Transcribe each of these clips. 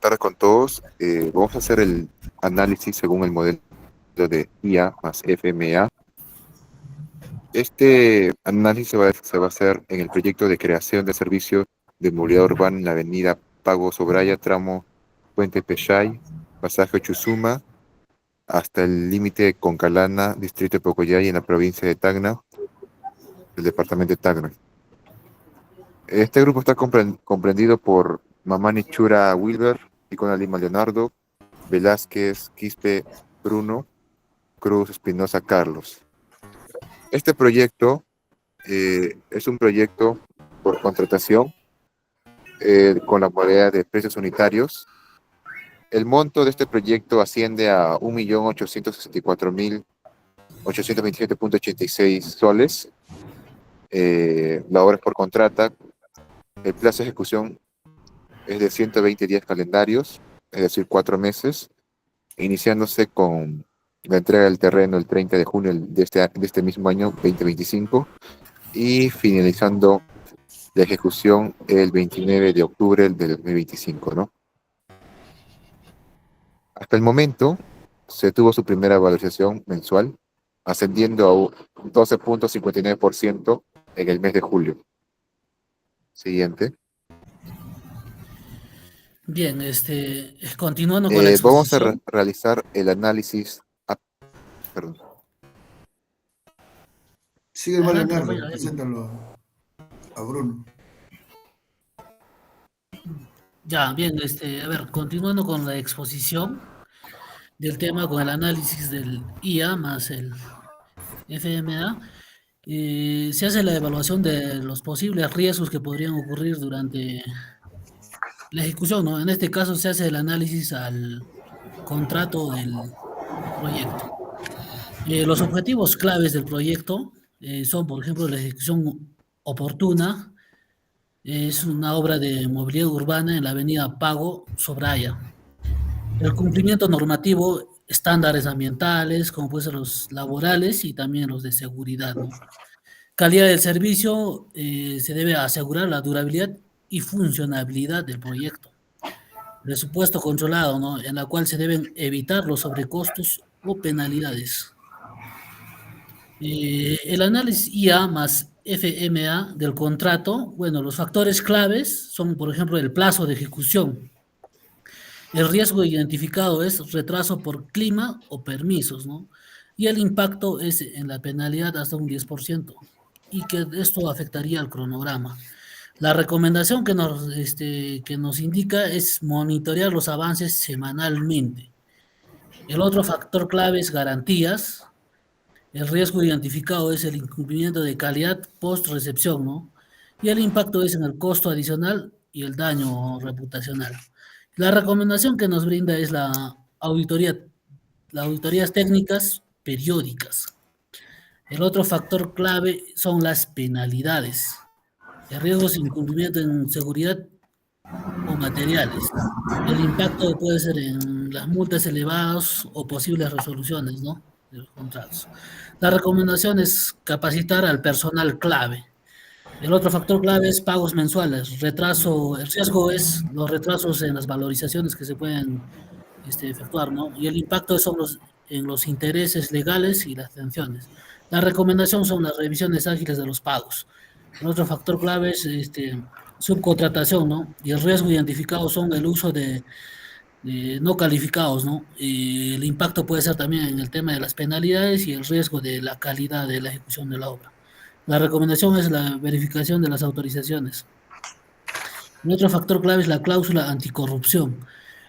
tardes con todos. Vamos a hacer el análisis según el modelo de IA más FMA. Este análisis se va a hacer en el proyecto de creación de servicios de movilidad urbana en la avenida Pago Sobraya, tramo Puente Pechay, pasaje Chusuma, hasta el límite con Calana, distrito de Pocoyay, en la provincia de Tacna, el departamento de Tacna. Este grupo está comprendido por Mamani Chura Wilber, Icona Lima Leonardo, Velázquez Quispe Bruno, Cruz Espinosa Carlos. Este proyecto es un proyecto por contratación con la modalidad de precios unitarios. El monto de este proyecto asciende a 1.864.827.86 soles. La obra es por contrata. El plazo de ejecución es de 120 días calendarios, es decir, 4 meses, iniciándose con la entrega del terreno el 30 de junio de este mismo año 2025 y finalizando la ejecución el 29 de octubre del 2025, ¿no? Hasta el momento se tuvo su primera valorización mensual, ascendiendo a un 12.59% en el mes de julio. Siguiente. Bien, continuando con la Vamos a exposición. realizar el análisis. Perdón. Sigue hermano Adelante, Leonardo, compañero. preséntalo a Bruno. Ya, bien, a ver, continuando con la exposición del tema, con el análisis del IA más el FMA, se hace la evaluación de los posibles riesgos que podrían ocurrir durante la ejecución, ¿no? En este caso se hace el análisis al contrato del proyecto. Los objetivos claves del proyecto son, por ejemplo, la ejecución oportuna. Es una obra de movilidad urbana en la avenida Pago Sobraya. El cumplimiento normativo, estándares ambientales, como pueden ser los laborales y también los de seguridad, ¿no? Calidad del servicio, se debe asegurar la durabilidad y funcionabilidad del proyecto. Presupuesto controlado, ¿no? En la cual se deben evitar los sobrecostos o penalidades. El análisis IA más FMA del contrato, bueno, los factores claves son, por ejemplo, el plazo de ejecución. El riesgo identificado es retraso por clima o permisos, ¿no? Y el impacto es en la penalidad hasta un 10%, y que esto afectaría al cronograma. La recomendación que nos indica es monitorear los avances semanalmente. El otro factor clave es garantías. El riesgo identificado es el incumplimiento de calidad post-recepción, ¿no? Y el impacto es en el costo adicional y el daño reputacional. La recomendación que nos brinda es las auditorías técnicas periódicas. El otro factor clave son las penalidades. El riesgo de incumplimiento en seguridad o materiales. El impacto puede ser en las multas elevadas o posibles resoluciones, ¿no?, de los contratos. La recomendación es capacitar al personal clave. El otro factor clave es pagos mensuales. Retraso, el riesgo es los retrasos en las valorizaciones que se pueden efectuar, ¿no? Y el impacto son en los intereses legales y las sanciones. La recomendación son las revisiones ágiles de los pagos. El otro factor clave es subcontratación, ¿no? Y el riesgo identificado son el uso de no calificados, ¿no? El impacto puede ser también en el tema de las penalidades y el riesgo de la calidad de la ejecución de la obra. La recomendación es la verificación de las autorizaciones. El otro factor clave es la cláusula anticorrupción.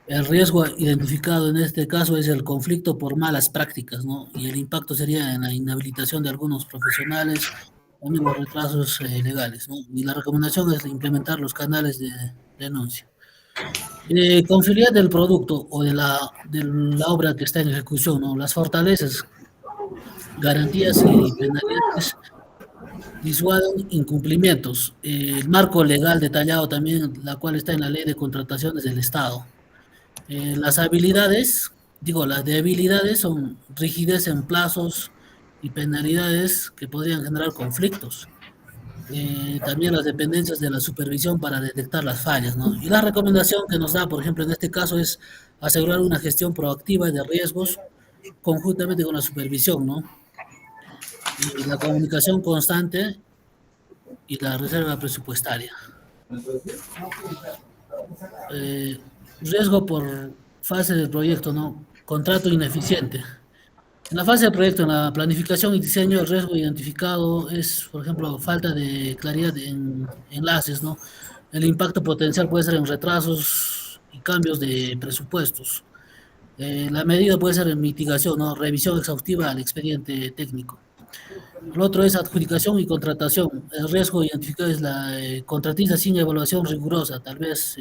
El riesgo identificado en este caso es el conflicto por malas prácticas, ¿no? Y el impacto sería en la inhabilitación de algunos profesionales, también los retrasos legales, ¿no? Y la recomendación es implementar los canales de denuncia. Confiabilidad del producto o de la obra que está en ejecución, ¿no? Las fortalezas, garantías y penalidades disuaden incumplimientos. El marco legal detallado también, la cual está en la Ley de Contrataciones del Estado. Las habilidades, las debilidades son rigidez en plazos y penalidades que podrían generar conflictos. también las dependencias de la supervisión para detectar las fallas, ¿no? Y la recomendación que nos da, por ejemplo, en este caso es asegurar una gestión proactiva de riesgos conjuntamente con la supervisión, ¿no? Y la comunicación constante y la reserva presupuestaria. Eh, Riesgo por fase del proyecto, ¿no? Contrato ineficiente. En la fase del proyecto, en la planificación y diseño, el riesgo identificado es, por ejemplo, falta de claridad en enlaces, ¿no? El impacto potencial puede ser en retrasos y cambios de presupuestos. La medida puede ser en mitigación, ¿no? Revisión exhaustiva al expediente técnico. El otro es adjudicación y contratación. El riesgo identificado es la contratista sin evaluación rigurosa. Tal vez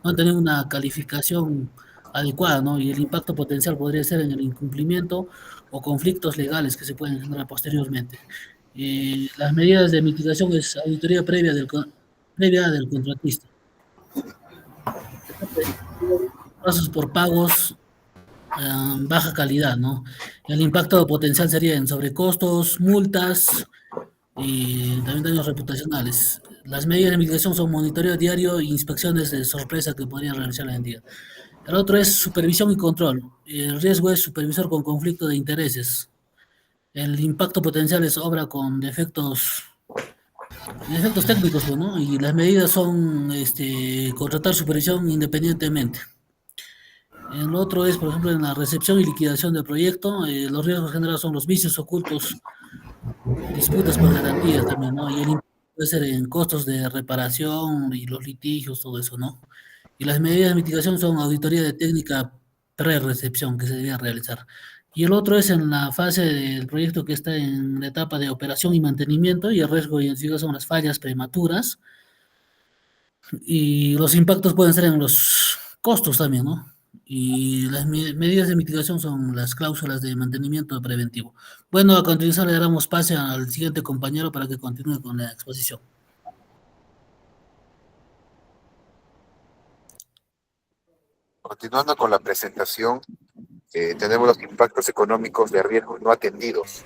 no han tenido una calificación adecuada, ¿no? Y el impacto potencial podría ser en el incumplimiento o conflictos legales que se pueden generar posteriormente. Las medidas de mitigación es auditoría previa del contratista. Pasos por pagos baja calidad, ¿no? El impacto potencial sería en sobrecostos, multas, y también daños reputacionales. Las medidas de mitigación son monitoreo diario e inspecciones de sorpresa que podría realizar el día. El otro es supervisión y control. El riesgo es supervisor con conflicto de intereses. El impacto potencial es obra con defectos técnicos, pues, ¿no? Y las medidas son contratar supervisión independientemente. El otro es, por ejemplo, en la recepción y liquidación del proyecto, los riesgos generados son los vicios ocultos, disputas por garantías también, ¿no? Y el impacto puede ser en costos de reparación y los litigios, todo eso, ¿no? Y las medidas de mitigación son auditoría de técnica pre-recepción que se debía realizar. Y el otro es en la fase del proyecto que está en la etapa de operación y mantenimiento, y el riesgo identificado son las fallas prematuras, y los impactos pueden ser en los costos también, ¿no? Y las medidas de mitigación son las cláusulas de mantenimiento preventivo. Bueno, a continuación le damos pase al siguiente compañero para que continúe con la exposición. Continuando con la presentación, tenemos los impactos económicos de riesgos no atendidos.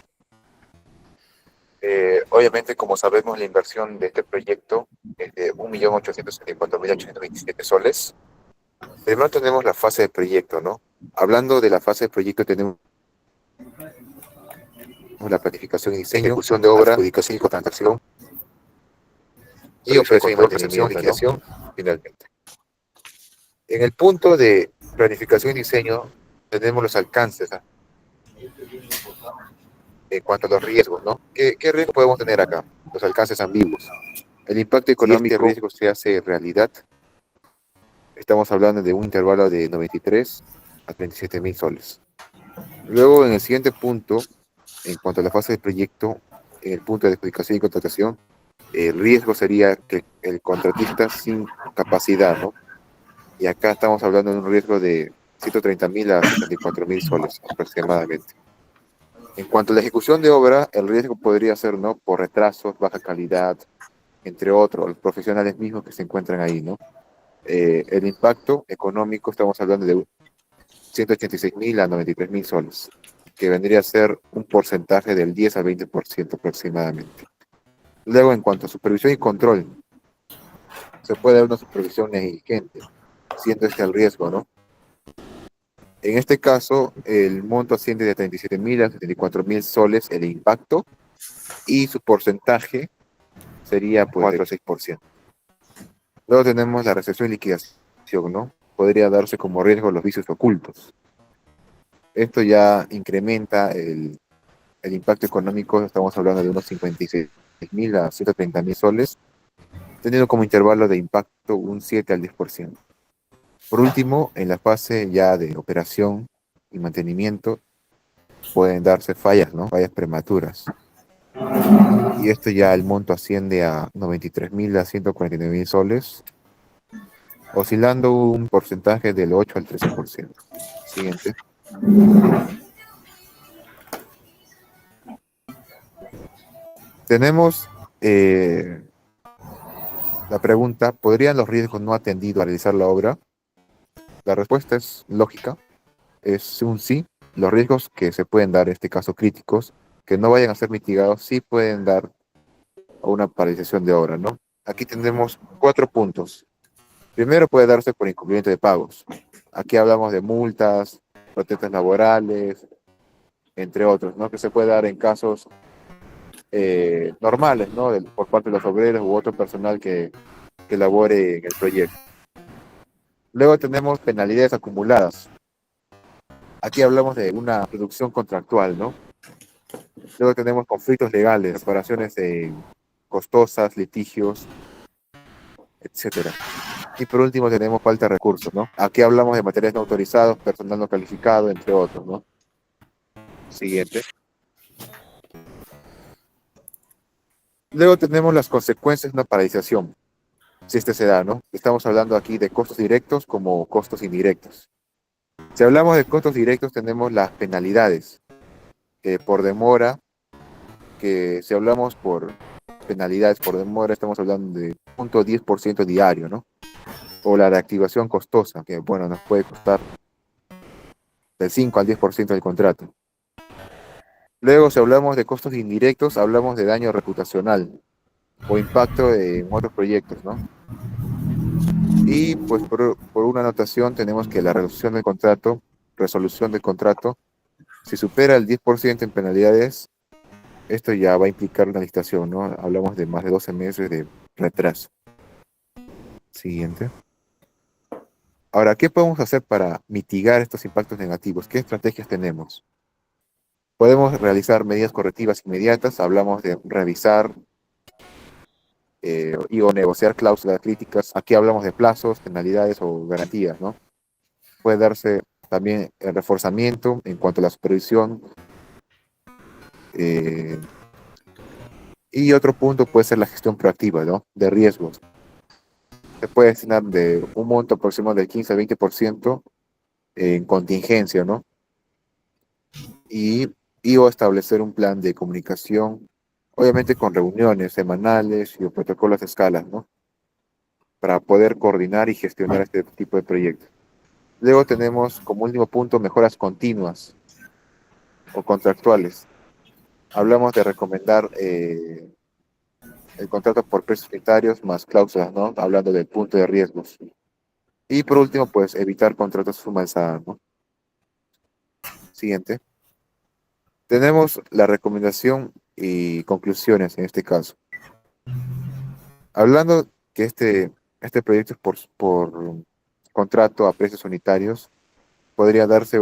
Obviamente, como sabemos, la inversión de este proyecto es de 1.874.827 soles. Primero tenemos la fase de proyecto, ¿no? Hablando de la fase de proyecto, tenemos la planificación y diseño, ejecución de obra, adjudicación y contratación, y operación y mantenimiento, liquidación, finalmente. En el punto de planificación y diseño, tenemos los alcances, ¿no? En cuanto a los riesgos, ¿no? ¿Qué riesgos podemos tener acá? Los alcances ambiguos. El impacto económico, si este riesgo se hace realidad, estamos hablando de un intervalo de 93 a 37.000 soles. Luego, en el siguiente punto, en cuanto a la fase de proyecto, en el punto de adjudicación y contratación, el riesgo sería que el contratista sin capacidad, ¿no? Y acá estamos hablando de un riesgo de 130.000 a 74.000 soles aproximadamente. En cuanto a la ejecución de obra, el riesgo podría ser, ¿no? Por retrasos, baja calidad, entre otros, los profesionales mismos que se encuentran ahí, ¿no? El impacto económico, estamos hablando de 186.000 a 93.000 soles, que vendría a ser un porcentaje del 10 al 20% aproximadamente. Luego, en cuanto a supervisión y control, se puede dar una supervisión negligente, siendo este el riesgo, ¿no? En este caso, el monto asciende de 37.000 a 74.000 soles el impacto, y su porcentaje sería pues 4 o 6%. Luego tenemos la recepción y liquidación, ¿no? Podría darse como riesgo los vicios ocultos. Esto ya incrementa el impacto económico, estamos hablando de unos 56.000 a 130.000 soles, teniendo como intervalo de impacto un 7 al 10%. Por último, en la fase ya de operación y mantenimiento, pueden darse fallas, ¿no? Fallas prematuras. Y esto ya el monto asciende a 93.000 a 149.000 soles, oscilando un porcentaje del 8 al 13%. Siguiente. Tenemos la pregunta, ¿podrían los riesgos no atendidos realizar la obra? La respuesta es lógica, es un sí. Los riesgos que se pueden dar, en este caso críticos, que no vayan a ser mitigados, sí pueden dar o una paralización de obra, ¿no? Aquí tenemos 4 puntos. Primero puede darse por incumplimiento de pagos. Aquí hablamos de multas, protestas laborales, entre otros, ¿no? Que se puede dar en casos normales, ¿no? Por parte de los obreros u otro personal que labore en el proyecto. Luego tenemos penalidades acumuladas. Aquí hablamos de una producción contractual, ¿no? Luego tenemos conflictos legales, reparaciones costosas, litigios, etcétera. Y por último tenemos falta de recursos, ¿no? Aquí hablamos de materiales no autorizados, personal no calificado, entre otros, ¿no? Siguiente. Luego tenemos las consecuencias de una paralización, si este se da, ¿no? Estamos hablando aquí de costos directos como costos indirectos. Si hablamos de costos directos, tenemos las penalidades por demora, que si hablamos por penalidades por demora, estamos hablando de 0.10% diario, ¿no? O la reactivación costosa, que bueno, nos puede costar del 5 al 10% del contrato. Luego, si hablamos de costos indirectos, hablamos de daño reputacional o impacto en otros proyectos, ¿no? Y pues por una anotación tenemos que la resolución del contrato, si supera el 10% en penalidades, esto ya va a implicar una licitación, ¿no? Hablamos de más de 12 meses de retraso. Siguiente. Ahora, ¿qué podemos hacer para mitigar estos impactos negativos? ¿Qué estrategias tenemos? Podemos realizar medidas correctivas inmediatas, hablamos de revisar o negociar cláusulas críticas. Aquí hablamos de plazos, penalidades o garantías, ¿no? Puede darse también el reforzamiento en cuanto a la supervisión. Y otro punto puede ser la gestión proactiva, ¿no? De riesgos. Se puede destinar de un monto aproximado del 15 al 20% en contingencia, ¿no? O establecer un plan de comunicación, obviamente con reuniones semanales y protocolos de escala, ¿no? Para poder coordinar y gestionar este tipo de proyectos. Luego tenemos como último punto mejoras continuas o contractuales. Hablamos de recomendar el contrato por precios unitarios más cláusulas, ¿no? Hablando del punto de riesgos. Y por último, pues evitar contratos suma alzada, ¿no? Siguiente. Tenemos la recomendación y conclusiones en este caso. Hablando que este proyecto es por contrato a precios unitarios, podría darse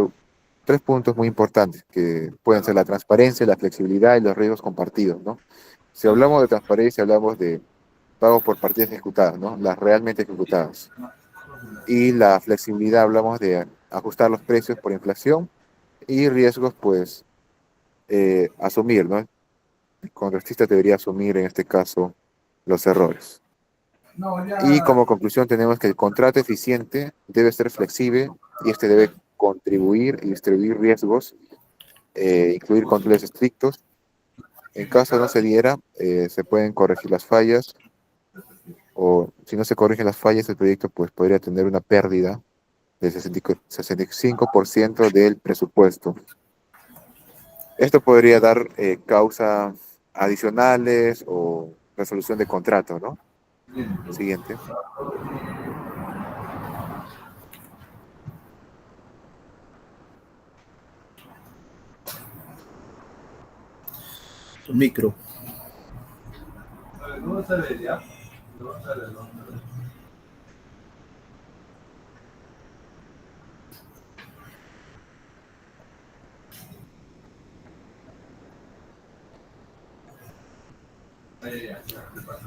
3 puntos muy importantes, que pueden ser la transparencia, la flexibilidad y los riesgos compartidos, ¿no? Si hablamos de transparencia, hablamos de pago por partidas ejecutadas, ¿no? Las realmente ejecutadas. Y la flexibilidad, hablamos de ajustar los precios por inflación y riesgos, pues, asumir, ¿no? El contratista debería asumir en este caso los errores. Y como conclusión tenemos que el contrato eficiente debe ser flexible y este debe contribuir y distribuir riesgos, incluir controles estrictos. En caso no se diera, se pueden corregir las fallas, o si no se corrigen las fallas, el proyecto pues podría tener una pérdida del 65% del presupuesto. Esto podría dar causas adicionales o resolución de contrato, ¿no? Siguiente. Micro.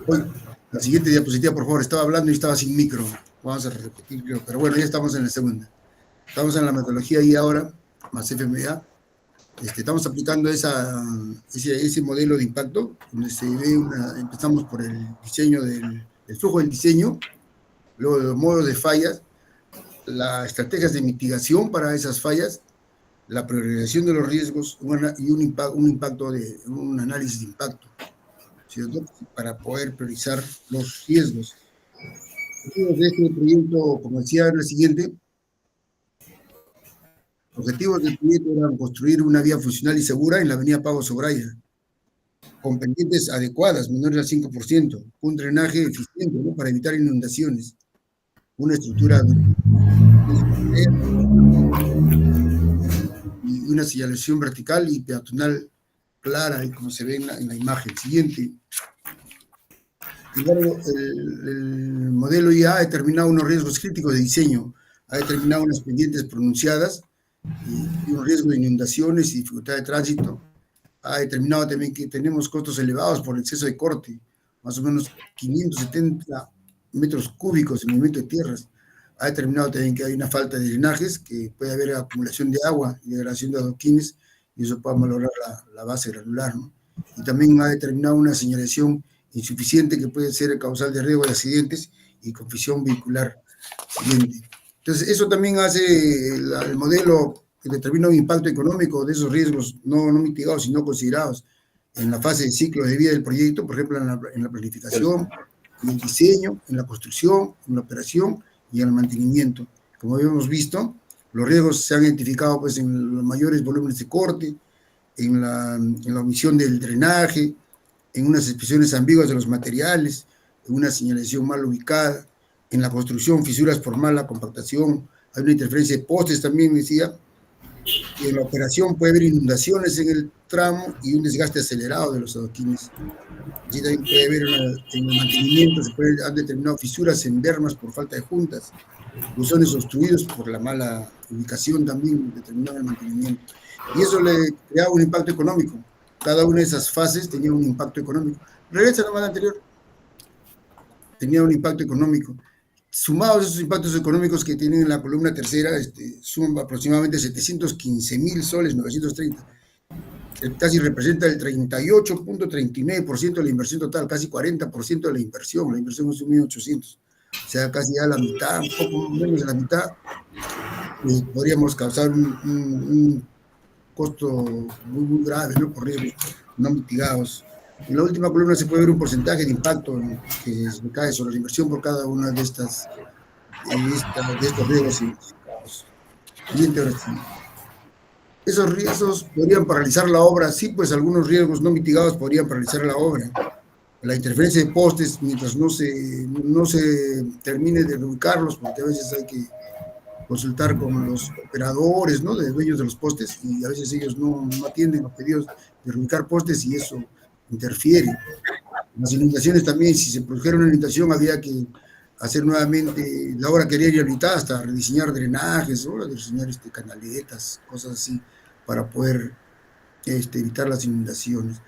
Uy, la siguiente diapositiva, por favor. Estaba hablando y estaba sin micro. Vamos a repetirlo. Pero bueno, ya estamos en la segunda. Estamos en la metodología y ahora, más FMA. Estamos aplicando ese modelo de impacto, donde se ve empezamos por el diseño el flujo del diseño, luego los modos de fallas, las estrategias de mitigación para esas fallas, la priorización de los riesgos y un análisis de impacto, ¿cierto? Para poder priorizar los riesgos. De este proyecto, como decía, es lo siguiente. Los objetivos del proyecto eran construir una vía funcional y segura en la avenida Pago Sobraya, con pendientes adecuadas, menores al 5%, un drenaje eficiente, ¿no?, para evitar inundaciones, una estructura y una señalización vertical y peatonal clara, y como se ve en la imagen siguiente. Y luego el modelo IA ha determinado unos riesgos críticos de diseño, ha determinado unas pendientes pronunciadas y un riesgo de inundaciones y dificultad de tránsito. Ha determinado también que tenemos costos elevados por exceso de corte, más o menos 570 metros cúbicos en movimiento de tierras. Ha determinado también que hay una falta de drenajes, que puede haber acumulación de agua y degradación de adoquines, y eso puede malograr la base granular, ¿no? Y también ha determinado una señalización insuficiente que puede ser causal de riesgo de accidentes y confusión vehicular siguiente. Entonces, eso también hace el modelo que determina un impacto económico de esos riesgos no mitigados, sino considerados en la fase de ciclo de vida del proyecto, por ejemplo, en la planificación, en el diseño, en la construcción, en la operación y en el mantenimiento. Como habíamos visto, los riesgos se han identificado pues, en los mayores volúmenes de corte, en la omisión del drenaje, en unas expresiones ambiguas de los materiales, en una señalización mal ubicada, en la construcción, fisuras por mala compactación, hay una interferencia de postes también, decía, y en la operación puede haber inundaciones en el tramo y un desgaste acelerado de los adoquines. Así también puede haber en el mantenimiento, han determinado fisuras en dermas por falta de juntas, buzones obstruidos por la mala ubicación también determinado el mantenimiento. Y eso le creaba un impacto económico. Cada una de esas fases tenía un impacto económico. Regresa nomás al anterior. Tenía un impacto económico. Sumados esos impactos económicos que tienen en la columna tercera, suman aproximadamente 715.000 soles, 930. Casi representa el 38.39% de la inversión total, casi 40% de la inversión. La inversión es 1.800.000. O sea, casi ya la mitad, un poco menos de la mitad, podríamos causar un costo muy grave, ¿no?, por riesgos no mitigados. En la última columna se puede ver un porcentaje de impacto que cae sobre la inversión por cada una de estos riesgos identificados. Siguiente, ahora sí. Esos riesgos podrían paralizar la obra, sí, pues algunos riesgos no mitigados podrían paralizar la obra. La interferencia de postes, mientras no se termine de reubicarlos, porque a veces hay que consultar con los operadores, ¿no?, de dueños de los postes, y a veces ellos no atienden los pedidos de reubicar postes y eso interfiere. Las inundaciones también, si se produjera una inundación, había que hacer nuevamente, la obra quería ir rehabilitada hasta rediseñar drenajes, ¿no?, rediseñar canaletas, cosas así, para poder evitar las inundaciones.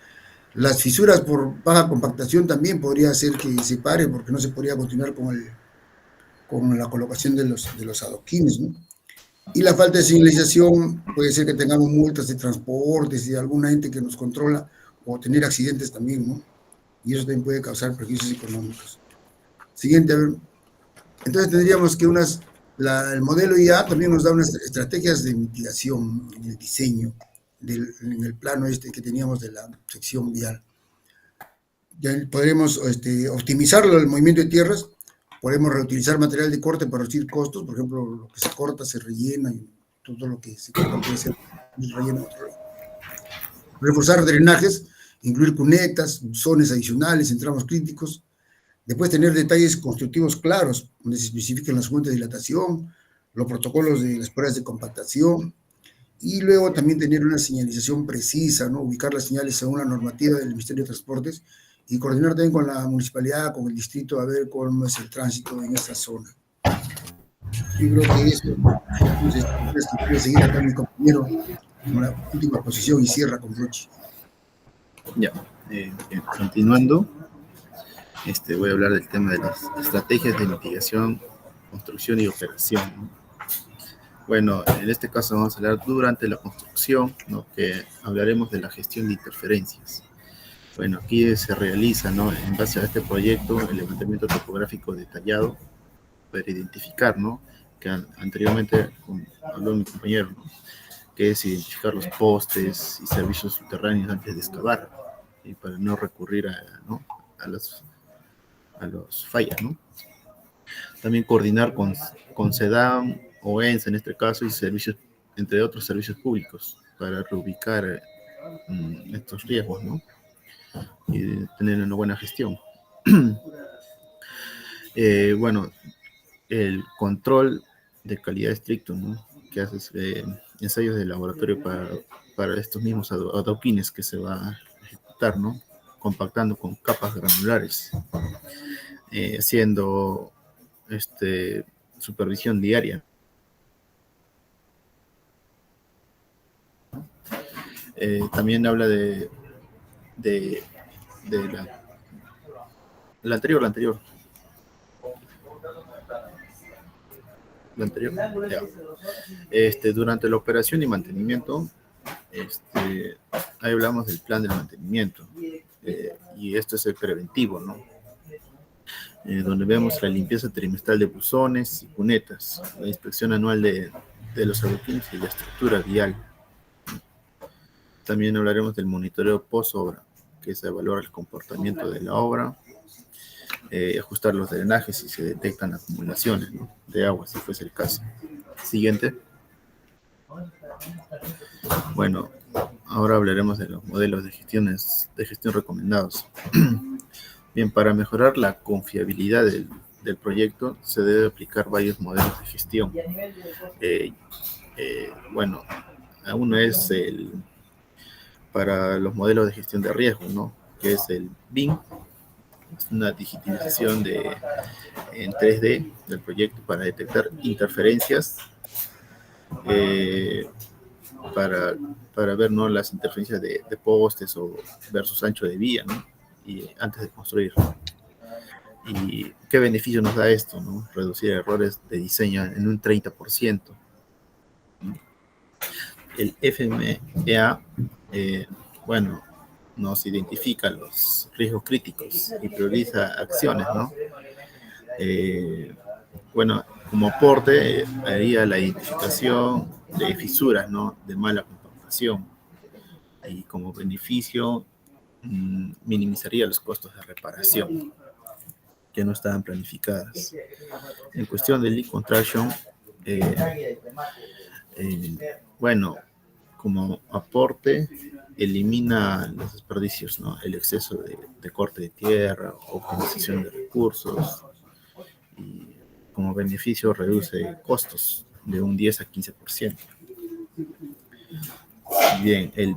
Las fisuras por baja compactación también podría hacer que se pare, porque no se podría continuar con la colocación de los adoquines, ¿no? Y la falta de señalización puede ser que tengamos multas de transportes y de alguna ente que nos controla, o tener accidentes también, ¿no? Y eso también puede causar perjuicios económicos. Siguiente, a ver. Entonces tendríamos que el modelo IA también nos da unas estrategias de mitigación en el diseño, en el plano que teníamos de la sección vial. Ya podremos optimizar el movimiento de tierras, podemos reutilizar material de corte para reducir costos, por ejemplo, lo que se corta se rellena, y todo lo que se corta puede ser relleno. Reforzar drenajes, incluir cunetas, zonas adicionales en tramos críticos. Después tener detalles constructivos claros, donde se especifiquen las fuentes de dilatación, los protocolos de las pruebas de compactación, y luego también tener una señalización precisa, ¿no?, ubicar las señales según la normativa del Ministerio de Transportes y coordinar también con la municipalidad, con el distrito, a ver cómo es el tránsito en esa zona. Yo creo que eso, entonces, quiero seguir acá mi compañero con la última posición y cierra con broche. Ya, continuando, voy a hablar del tema de las estrategias de mitigación, construcción y operación, ¿no? Bueno, en este caso vamos a hablar durante la construcción, ¿no?, que hablaremos de la gestión de interferencias. Bueno, aquí se realiza, ¿no?, en base a este proyecto, el levantamiento topográfico detallado para identificar, ¿no?, que anteriormente habló mi compañero, ¿no?, que es identificar los postes y servicios subterráneos antes de excavar, y para no recurrir a los fallas, ¿no? También coordinar con SEDAM o ENSA en este caso, y servicios, entre otros servicios públicos, para reubicar estos riesgos, ¿no? y tener una buena gestión. Bueno, el control de calidad estricto, ¿no? Que haces ensayos de laboratorio para estos mismos adoquines que se va a ejecutar, ¿no? Compactando con capas granulares, haciendo supervisión diaria. También habla de la anterior. Ya. Durante la operación y mantenimiento, ahí hablamos del plan del mantenimiento, y esto es el preventivo, ¿no? Donde vemos la limpieza trimestral de buzones y cunetas, la inspección anual de los adoquines y la estructura vial. También hablaremos del monitoreo post-obra, que es evaluar el comportamiento de la obra, ajustar los drenajes si se detectan acumulaciones, ¿no?, de agua, si fuese el caso. Siguiente. Bueno, ahora hablaremos de los modelos de gestión recomendados. Bien, para mejorar la confiabilidad del proyecto se debe aplicar varios modelos de gestión. Bueno, uno es para los modelos de gestión de riesgo, ¿no?, que es el BIM. Es una digitalización en 3D del proyecto para detectar interferencias, para ver, ¿no?, las interferencias de postes o versus ancho de vía, ¿no?, y antes de construir. ¿Y qué beneficio nos da esto, ¿no? Reducir errores de diseño en un 30%. El FMEA, bueno, nos identifica los riesgos críticos y prioriza acciones, ¿no? Bueno, como aporte haría la identificación de fisuras, ¿no?, de mala compactación, y como beneficio minimizaría los costos de reparación que no estaban planificadas. En cuestión de leak contraction, bueno, como aporte elimina los desperdicios, ¿no?, el exceso de corte de tierra, optimización de recursos, y como beneficio reduce costos de un 10 a 15%. Bien, el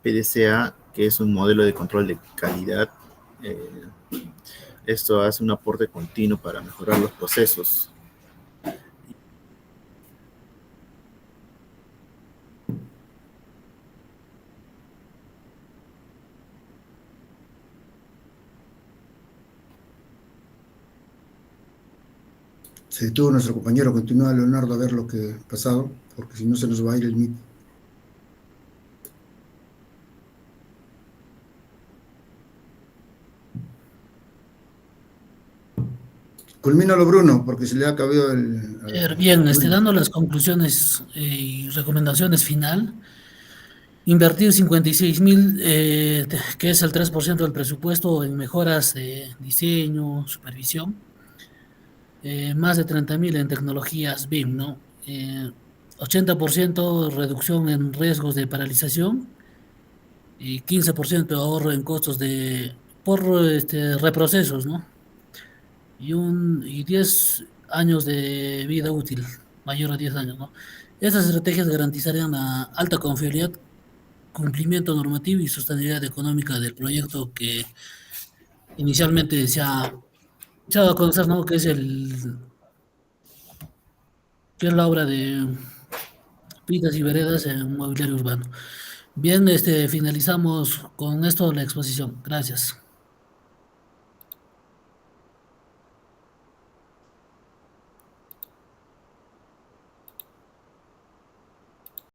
PDCA, que es un modelo de control de calidad, esto hace un aporte continuo para mejorar los procesos. Se detuvo nuestro compañero, continúa Leonardo a ver lo que ha pasado, porque si no se nos va a ir el Meet. Culmínalo, Bruno, porque se le ha acabado el... Bien, dando las conclusiones y recomendaciones final. Invertir 56.000, que es el 3% del presupuesto, en mejoras de diseño, supervisión. Más de 30.000 en tecnologías BIM, ¿no? 80% reducción en riesgos de paralización y 15% de ahorro en costos por reprocesos, ¿no? Y 10 años de vida útil, mayor a 10 años, ¿no? Estas estrategias garantizarían la alta confiabilidad, cumplimiento normativo y sostenibilidad económica del proyecto que inicialmente se ha dado a conocer, ¿no?, que es la obra de Pitas y Veredas en mobiliario urbano. Bien, finalizamos con esto la exposición. Gracias.